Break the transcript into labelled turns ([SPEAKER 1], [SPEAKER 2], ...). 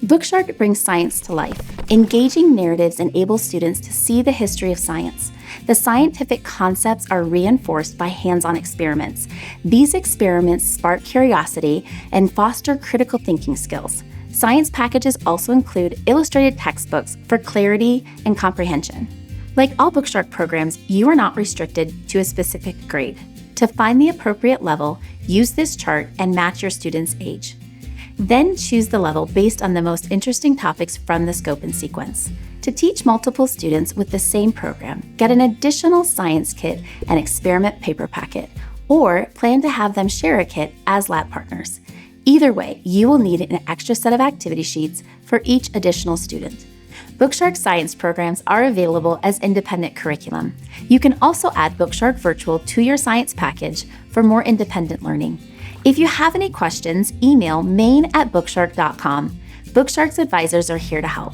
[SPEAKER 1] BookShark brings science to life. Engaging narratives enable students to see the history of science. The scientific concepts are reinforced by hands-on experiments. These experiments spark curiosity and foster critical thinking skills. Science packages also include illustrated textbooks for clarity and comprehension. Like all BookShark programs, you are not restricted to a specific grade. To find the appropriate level, use this chart and match your student's age. Then choose the level based on the most interesting topics from the scope and sequence. To teach multiple students with the same program, get an additional science kit and experiment paper packet, or plan to have them share a kit as lab partners. Either way, you will need an extra set of activity sheets for each additional student. BookShark Science programs are available as independent curriculum. You can also add BookShark Virtual to your science package for more independent learning. If you have any questions, email main@bookshark.com. BookShark's advisors are here to help.